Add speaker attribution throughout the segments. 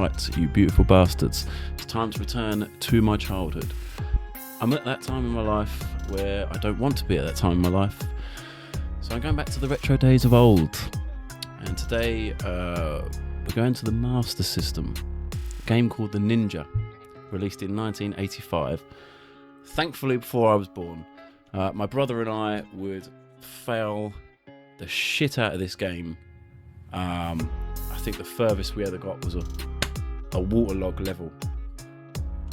Speaker 1: right, you beautiful bastards. It's time to return to my childhood. I'm at that time in my life where I don't want to be at that time in my life. So I'm going back to the retro days of old. And today we're going to the Master System. A game called The Ninja, released in 1985. Thankfully before I was born. My brother and I would fail the shit out of this game. I think the furthest we ever got was a waterlogged level.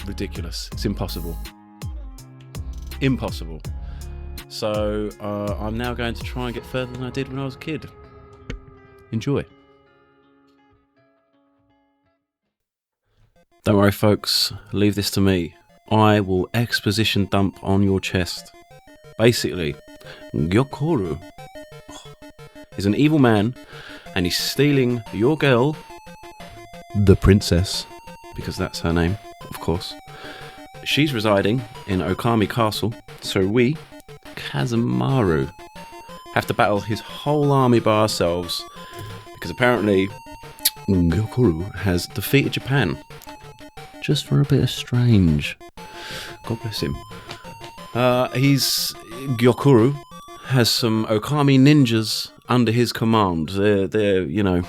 Speaker 1: Ridiculous. It's impossible. Impossible. So I'm now going to try and get further than I did when I was a kid. Enjoy. Don't worry folks, leave this to me. I will exposition dump on your chest. Basically, Gyokuru is an evil man and he's stealing your girl, the princess, because that's her name, of course. She's residing in Okami Castle, so we, Kazemaru, have to battle his whole army by ourselves because apparently Gyokuru has defeated Japan. Just for a bit of strange. God bless him. Gyokuru has some Okami ninjas under his command. They're you know,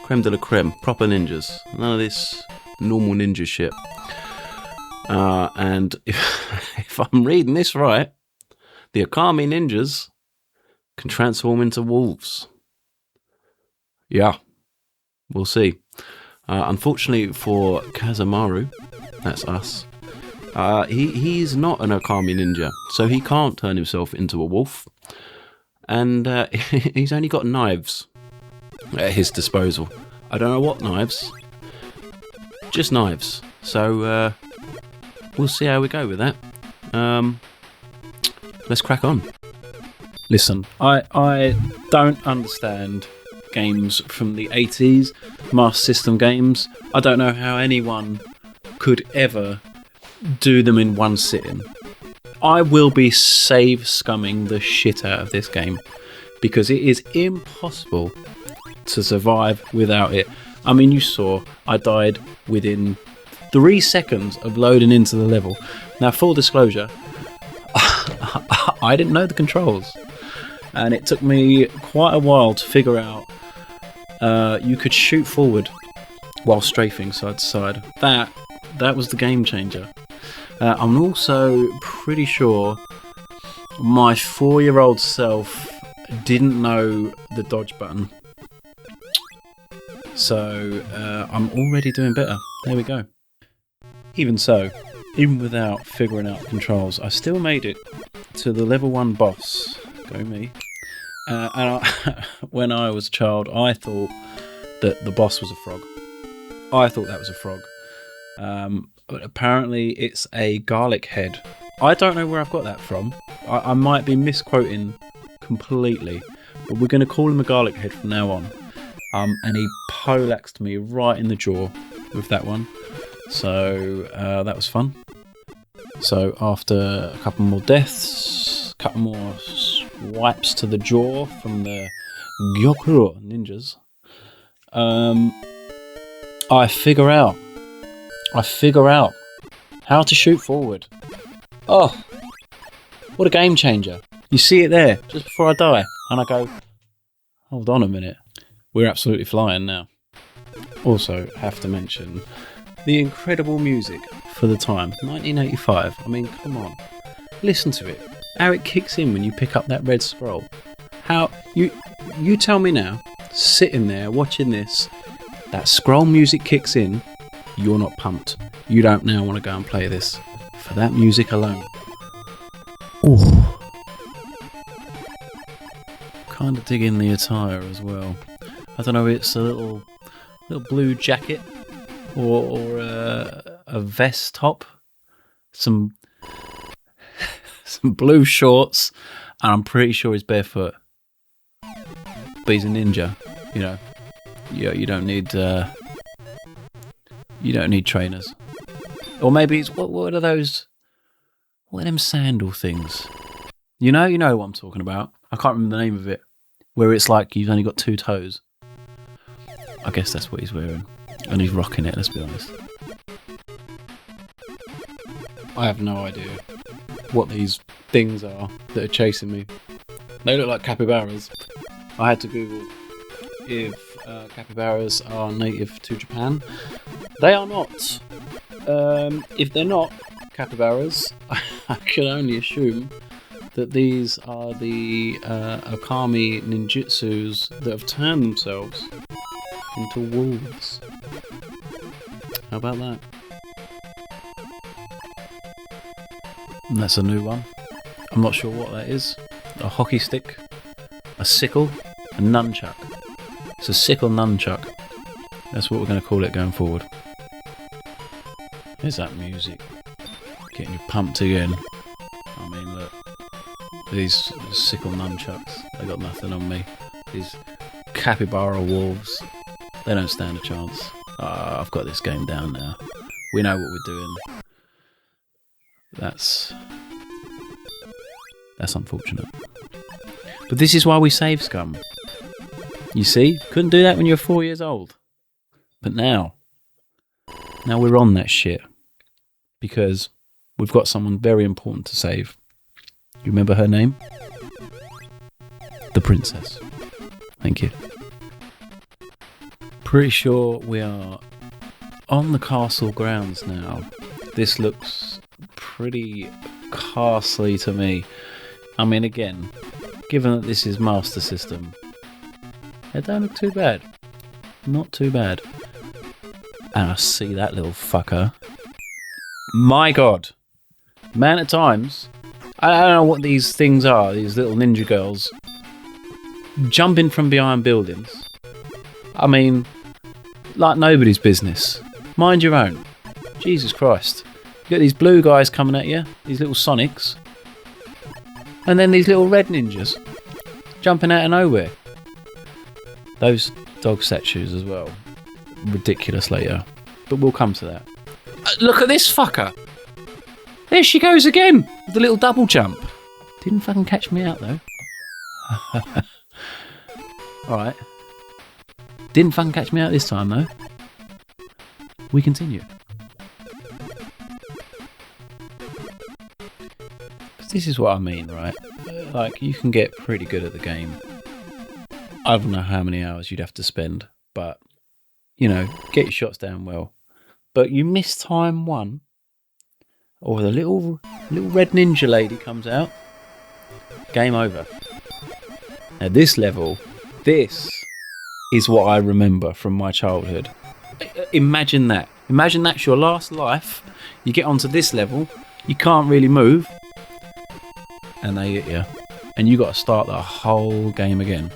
Speaker 1: creme de la creme, proper ninjas. None of this normal ninja shit. And if I'm reading this right, the Okami ninjas can transform into wolves. Yeah, we'll see. Unfortunately for Kazemaru, that's us, he's not an Okami ninja, so he can't turn himself into a wolf. And he's only got knives at his disposal. I don't know what knives, just knives. So we'll see how we go with that. Let's crack on. Listen, I don't understand games from the 80s, Master System games. I don't know how anyone could ever do them in one sitting. I will be save scumming the shit out of this game because it is impossible to survive without it. I mean, you saw I died within 3 seconds of loading into the level. Now, full disclosure, I didn't know the controls, and it took me quite a while to figure out you could shoot forward while strafing side to side. That was the game changer. I'm also pretty sure my 4-year-old self didn't know the dodge button. So I'm already doing better. There we go. Even so, even without figuring out the controls, I still made it to the level 1 boss. Go me. When I was a child, I thought that the boss was a frog. I thought that was a frog. But apparently it's a garlic head. I don't know where I've got that from. I might be misquoting completely, but we're going to call him a garlic head from now on. And he poleaxed me right in the jaw with that one. So that was fun. So after a couple more deaths, a couple more swipes to the jaw from the Gyokuro ninjas, I figure out how to shoot forward. Oh, what a game changer. You see it there, just before I die, and I go, hold on a minute. We're absolutely flying now. Also, have to mention the incredible music for the time, 1985. I mean, come on. Listen to it. How it kicks in when you pick up that red scroll. How, you tell me now, sitting there watching this, that scroll music kicks in, you're not pumped. You don't now want to go and play this for that music alone. Ooh. Kind of digging the attire as well. I don't know if it's a little blue jacket or a vest top, some blue shorts, and I'm pretty sure he's barefoot. But he's a ninja, you know. You don't need trainers. Or maybe it's what are those? What are them sandal things? You know what I'm talking about. I can't remember the name of it. Where it's like you've only got 2 toes. I guess that's what he's wearing. And he's rocking it, let's be honest. I have no idea what these things are that are chasing me. They look like capybaras. I had to Google if capybaras are native to Japan. They are not. If they're not capybaras, I can only assume that these are the Okami ninjutsus that have turned themselves into wolves. How about that? And that's a new one. I'm not sure what that is. A hockey stick, a sickle, a nunchuck. It's a sickle nunchuck. That's what we're going to call it going forward. Here's that music. Getting you pumped again. I mean, look. These sickle nunchucks, they got nothing on me. These capybara wolves, they don't stand a chance. I've got this game down now. We know what we're doing. That's unfortunate. But this is why we save scum. You see? Couldn't do that when you were 4 years old. But now we're on that shit. Because we've got someone very important to save. You remember her name? The princess. Thank you. Pretty sure we are on the castle grounds now. This looks pretty castly to me. I mean, again, given that this is Master System, it don't look too bad. Not too bad. And I see that little fucker. My God. Man, at times, I don't know what these things are, these little ninja girls jumping from behind buildings. I mean, like nobody's business. Mind your own. Jesus Christ. You got these blue guys coming at you, these little Sonics, and then these little red ninjas jumping out of nowhere. Those dog statues as well. Ridiculous later. But we'll come to that. Look at this fucker! There she goes again! With the little double jump. Didn't fucking catch me out though. Alright. Didn't fucking catch me out this time though. We continue. This is what I mean, right? Like, you can get pretty good at the game. I don't know how many hours you'd have to spend, but, you know, get your shots down well. But you miss time one, or the little red ninja lady comes out, game over. Now this level, this is what I remember from my childhood. Imagine that. Imagine that's your last life. You get onto this level, you can't really move, and they hit you. And you got to start the whole game again.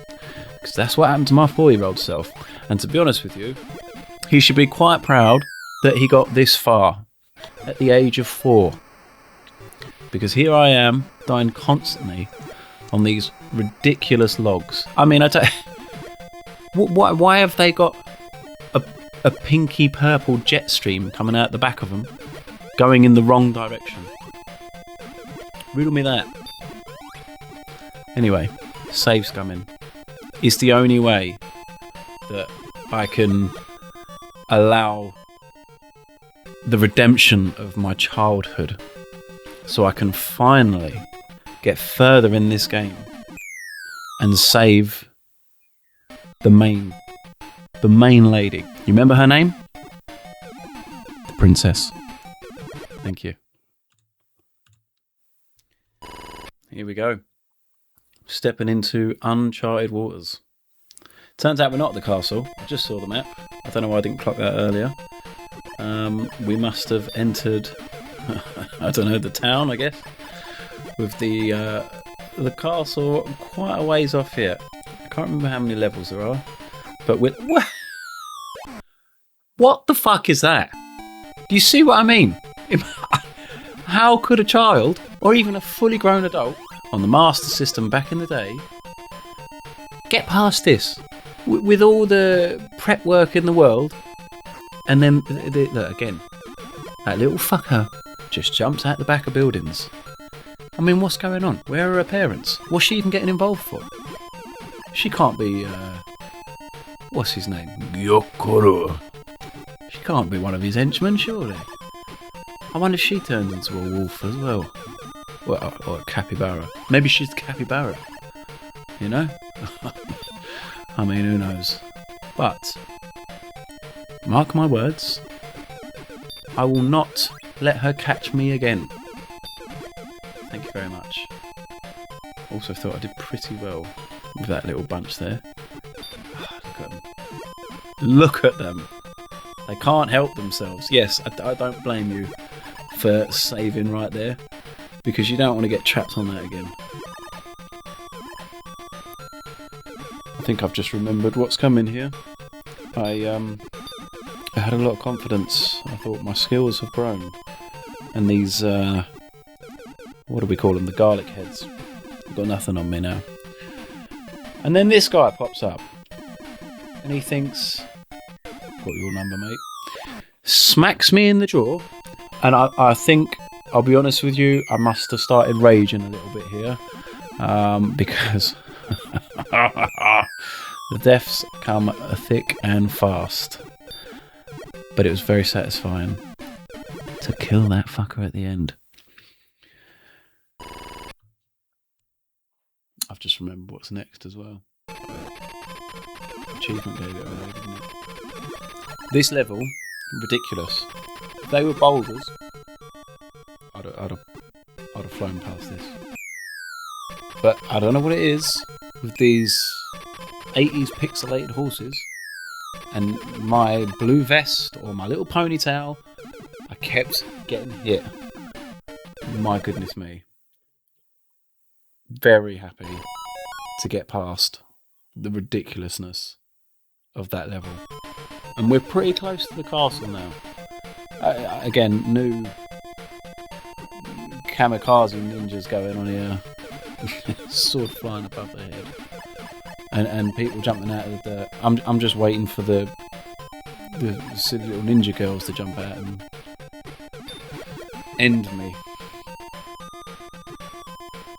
Speaker 1: Because that's what happened to my 4-year-old self. And to be honest with you, he should be quite proud that he got this far at the age of 4. Because here I am, dying constantly on these ridiculous logs. I mean, why have they got a pinky purple jet stream coming out the back of them, going in the wrong direction? Riddle me that. Anyway, save scumming. It's the only way that I can allow the redemption of my childhood, so I can finally get further in this game and save the main lady. You remember her name? The princess. Thank you. Here we go. Stepping into uncharted waters. Turns out we're not at the castle. I just saw the map. I don't know why I didn't clock that earlier. We must have entered, I don't know, the town, I guess, with the castle quite a ways off here. I can't remember how many levels there are, but with what the fuck is that? Do you see what I mean? How could a child, or even a fully grown adult, on the Master System back in the day, get past this with all the prep work in the world, and then look, again, that little fucker just jumps out the back of buildings. I mean, what's going on? Where are her parents? What's she even getting involved for? She can't be what's his name? Gyokoro. can't be one of his henchmen, surely. I wonder if she turns into a wolf as well. Well, or a capybara. Maybe she's the capybara. You know? I mean, who knows? But, mark my words, I will not let her catch me again. Thank you very much. Also thought I did pretty well with that little bunch there. Look at them. Look at them. They can't help themselves. Yes, I don't blame you for saving right there, because you don't want to get trapped on that again. I think I've just remembered what's coming here. I had a lot of confidence. I thought my skills have grown. And these, what do we call them? The garlic heads. They've got nothing on me now. And then this guy pops up. And he thinks, got your number, mate. Smacks me in the jaw. And I think, I'll be honest with you, I must have started raging a little bit here. Because the deaths come thick and fast. But it was very satisfying to kill that fucker at the end. I've just remembered what's next as well. Achievement gave it away, didn't it? This level, ridiculous. If they were boulders, I'd have flown past this. But I don't know what it is with these 80s pixelated horses and my blue vest or my little ponytail. I kept getting hit. My goodness me. Very happy to get past the ridiculousness of that level. And we're pretty close to the castle now. Again, new kamikaze ninjas going on here. Sword flying above their head. And people jumping out of the dirt. I'm just waiting for the silly little ninja girls to jump out and end me.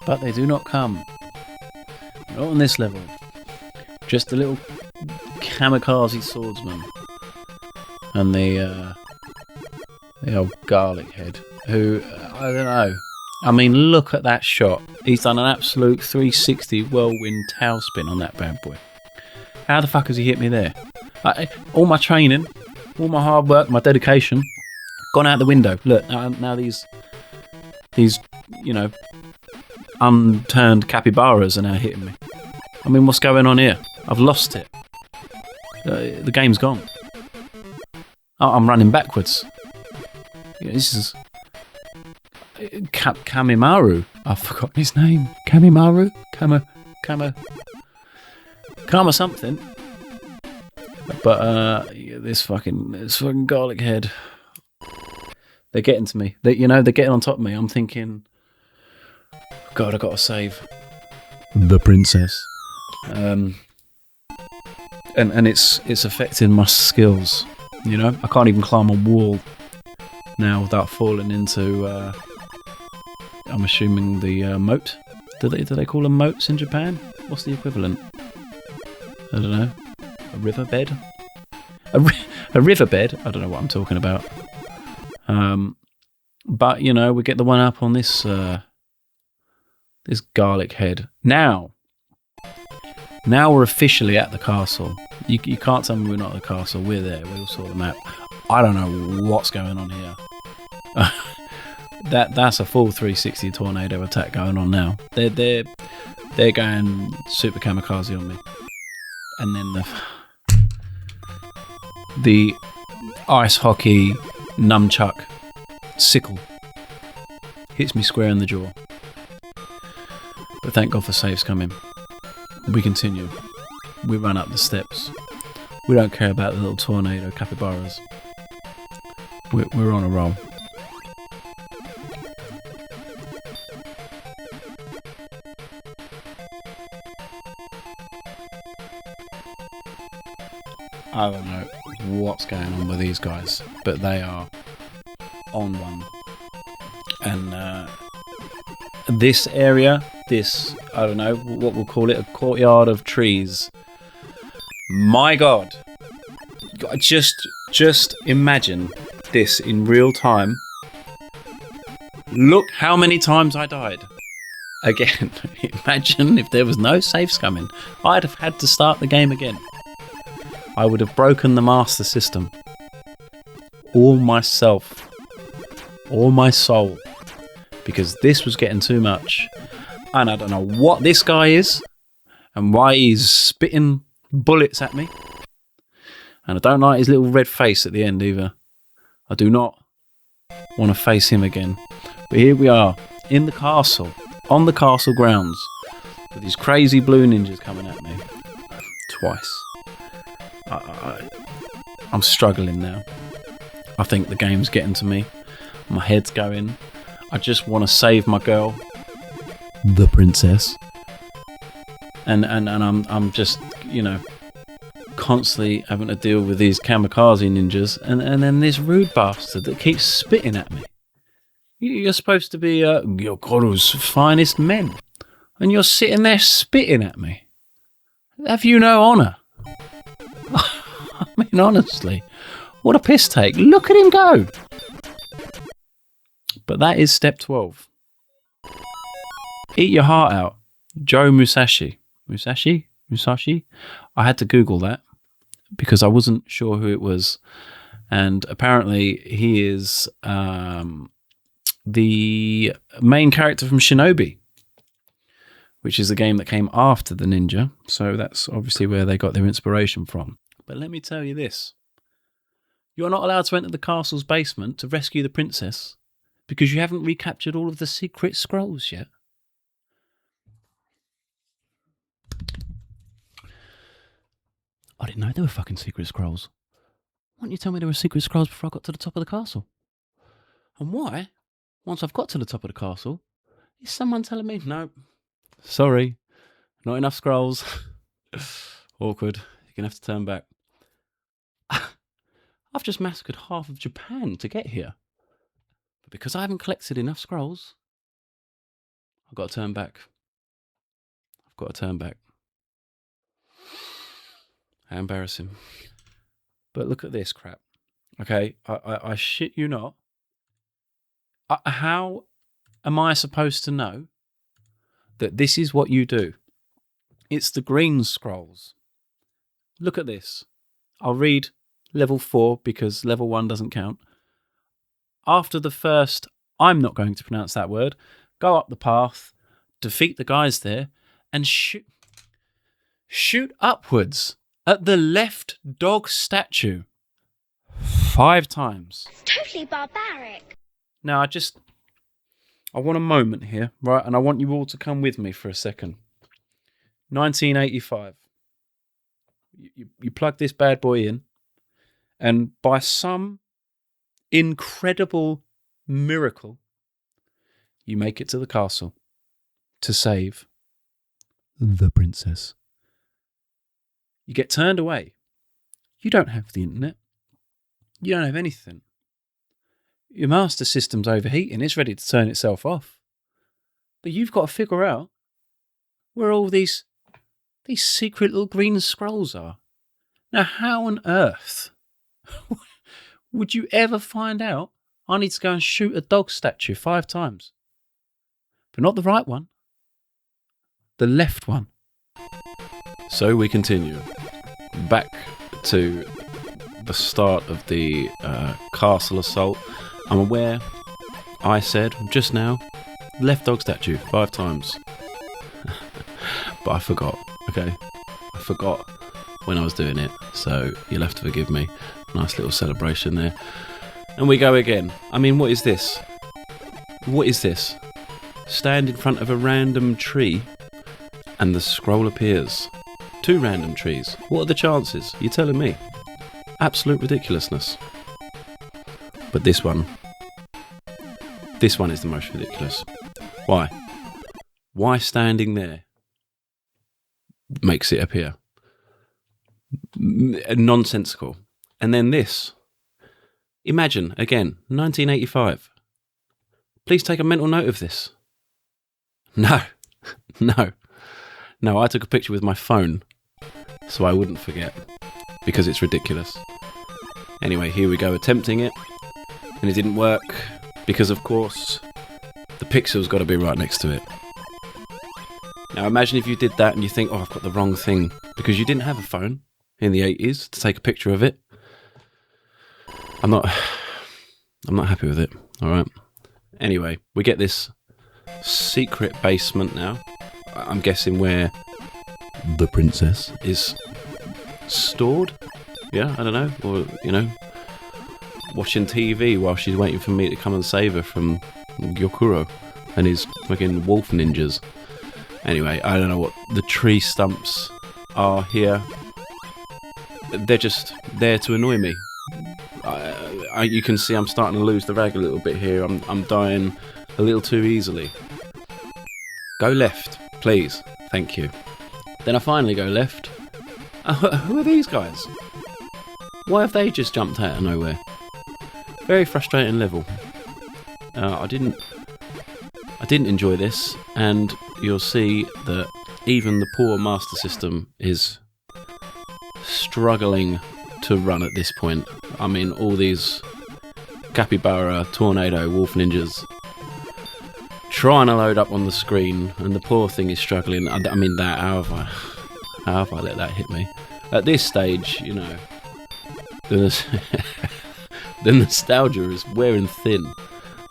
Speaker 1: But they do not come. Not on this level. Just a little kamikaze swordsman. And the old garlic head. Who, I don't know. I mean, look at that shot. He's done an absolute 360 whirlwind tail spin on that bad boy. How the fuck has he hit me there? All my training, all my hard work, my dedication, gone out the window. Look, now these, you know, unturned capybaras are now hitting me. I mean, what's going on here? I've lost it. The game's gone. I'm running backwards. This is Kamimaru. I've forgotten his name. Kamimaru? Kama something. But this fucking garlic head. They're getting to me. They're getting on top of me. I'm thinking, God, I've got to save the princess. And it's affecting my skills. You know, I can't even climb a wall now without falling into. I'm assuming the moat. Do they call them moats in Japan? What's the equivalent? I don't know. A riverbed? A riverbed? I don't know what I'm talking about. But you know, we get the one up on this this garlic head. Now we're officially at the castle. You can't tell me we're not at the castle. We're there. We all saw the map. I don't know what's going on here. That's a full 360 tornado attack going on now. They're going super kamikaze on me. And then the ice hockey nunchuck sickle hits me square in the jaw. But thank God for saves coming. We continue. We run up the steps. We don't care about the little tornado capybaras. We're on a roll. I don't know what's going on with these guys, but they are on one. And this area, I don't know what we'll call it, a courtyard of trees. My God, just Just imagine this in real time. Look how many times I died. Again, imagine if there was no saves coming. I'd have had to start the game again. I would have broken the Master System. All myself. All my soul. Because this was getting too much. And I don't know what this guy is. And why he's spitting bullets at me. And I don't like his little red face at the end either. I do not want to face him again. But here we are, in the castle, on the castle grounds, with these crazy blue ninjas coming at me. Twice. I'm struggling now. I think the game's getting to me. My head's going. I just want to save my girl, the princess. And I'm just, you know, constantly having to deal with these kamikaze ninjas, and then this rude bastard that keeps spitting at me. You're supposed to be Yokoru's finest men, and you're sitting there spitting at me. Have you no honour? I mean, honestly, what a piss take. Look at him go. But that is step 12. Eat your heart out. Joe Musashi. Musashi? I had to Google that because I wasn't sure who it was. And apparently he is the main character from Shinobi, which is the game that came after the ninja. So that's obviously where they got their inspiration from. But let me tell you this. You're not allowed to enter the castle's basement to rescue the princess because you haven't recaptured all of the secret scrolls yet. I didn't know there were fucking secret scrolls. Why didn't you tell me there were secret scrolls before I got to the top of the castle? And why, once I've got to the top of the castle, is someone telling me, no, sorry, not enough scrolls. Awkward. You're going to have to turn back. I've just massacred half of Japan to get here. But because I haven't collected enough scrolls, I've got to turn back. How embarrassing. But look at this crap. Okay, I shit you not. How am I supposed to know that this is what you do? It's the green scrolls. Look at this. I'll read level 4 because level 1 doesn't count. After the first, I'm not going to pronounce that word, go up the path, defeat the guys there, and shoot upwards at the left dog statue 5 times.
Speaker 2: It's totally barbaric.
Speaker 1: Now, I want a moment here, right? And I want you all to come with me for a second. 1985. You plug this bad boy in, and by some incredible miracle, you make it to the castle to save the princess. You get turned away. You don't have the internet. You don't have anything. Your Master System's overheating. It's ready to turn itself off. But you've got to figure out where all these secret little green scrolls are. Now, how on earth would you ever find out? I need to go and shoot a dog statue 5 times. But not the right one. The left one. So we continue. Back to the start of the castle assault. I'm aware I said just now, left dog statue 5 times. But I forgot, okay? I forgot when I was doing it, so you'll have to forgive me. Nice little celebration there. And we go again. I mean, what is this? What is this? Stand in front of a random tree and the scroll appears. 2 random trees. What are the chances? You're telling me. Absolute ridiculousness. But this one is the most ridiculous. Why? Why standing there makes it appear nonsensical? And then this. Imagine, again, 1985. Please take a mental note of this. No, I took a picture with my phone so I wouldn't forget, because it's ridiculous. Anyway, here we go, attempting it. And it didn't work because, of course, the pixel's got to be right next to it. Now imagine if you did that and you think, oh, I've got the wrong thing, because you didn't have a phone in the 80s to take a picture of it. I'm not happy with it, alright? Anyway, we get this secret basement now. I'm guessing where the princess is stored? Yeah, I don't know. Or, you know, watching TV while she's waiting for me to come and save her from Gyokuro and his fucking wolf ninjas. Anyway, I don't know what the tree stumps are here. They're just there to annoy me. You can see I'm starting to lose the rag a little bit here. I'm dying a little too easily. Go left, please. Thank you. Then I finally go left. Who are these guys? Why have they just jumped out of nowhere? Very frustrating level. I didn't enjoy this, and you'll see that even the poor Master System is struggling to run at this point. I mean, all these capybara, tornado, wolf ninjas trying to load up on the screen, and the poor thing is struggling. I mean, how have I let that hit me? At this stage, you know, the nostalgia is wearing thin,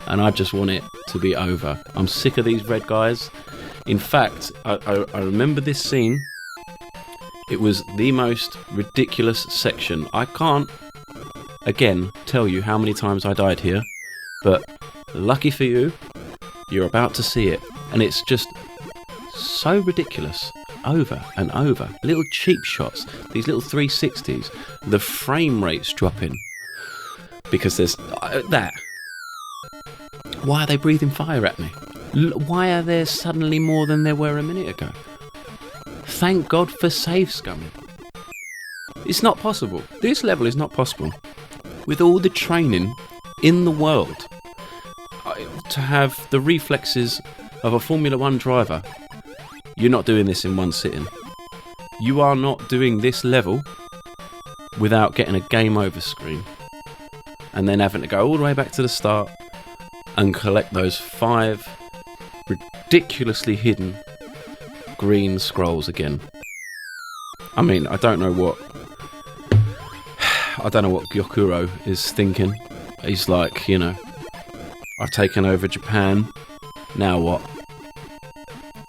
Speaker 1: and I just want it to be over. I'm sick of these red guys. In fact, I remember this scene. It was the most ridiculous section. I can't, again, tell you how many times I died here, but lucky for you, you're about to see it. And it's just so ridiculous. Over and over. Little cheap shots. These little 360s. The frame rate's dropping. Because there's that. Why are they breathing fire at me? Why are there suddenly more than there were a minute ago? Thank God for save scumming. It's not possible. This level is not possible. With all the training in the world, to have the reflexes of a Formula 1 driver, you're not doing this in one sitting. You are not doing this level without getting a game over screen and then having to go all the way back to the start and collect those 5 ridiculously hidden green scrolls again. I mean, I don't know what Gyokuro is thinking. He's like, you know, I've taken over Japan, now what?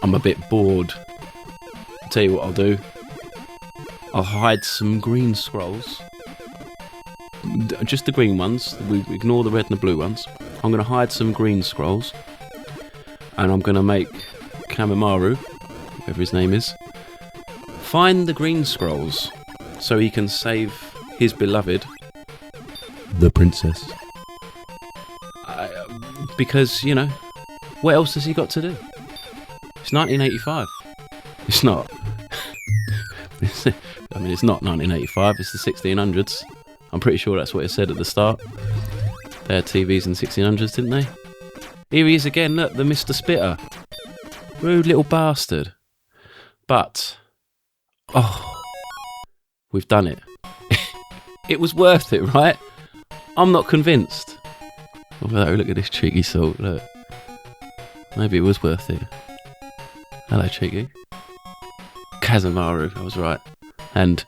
Speaker 1: I'm a bit bored. I'll tell you what I'll do. I'll hide some green scrolls. Just the green ones. We ignore the red and the blue ones. I'm going to hide some green scrolls. And I'm going to make Kamemaru, whatever his name is, find the green scrolls so he can save his beloved, the princess. Because, you know, what else has he got to do? It's 1985. It's not. I mean, it's not 1985, it's the 1600s. I'm pretty sure that's what it said at the start. They had TVs in the 1600s, didn't they? Here he is again, look, the Mr. Spitter. Rude little bastard. But, oh, we've done it. It was worth it, right? I'm not convinced. Although, look at this cheeky salt, look. Maybe it was worth it. Hello, cheeky. Kazemaru, I was right. And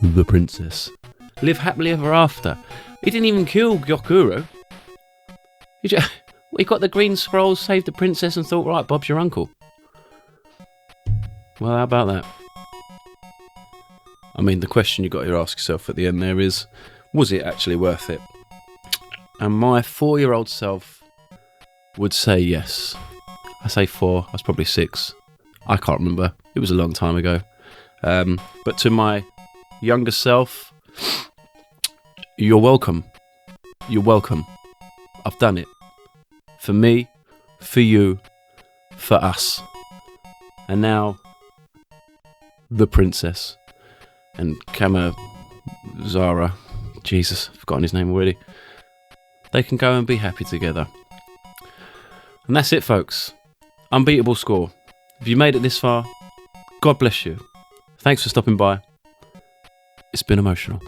Speaker 1: the princess. Live happily ever after. He didn't even kill Gyokuro. He got the green scrolls, saved the princess, and thought, right, Bob's your uncle. Well, how about that? I mean, the question you've got to ask yourself at the end there is, was it actually worth it? And my 4-year-old self would say yes. I say 4, I was probably 6. I can't remember. It was a long time ago. But to my younger self, you're welcome. You're welcome. I've done it. For me, for you, for us. And now, the princess and Kamazara, Jesus, I've forgotten his name already. They can go and be happy together. And that's it, folks. Unbeatable score. If you made it this far, God bless you. Thanks for stopping by. It's been emotional.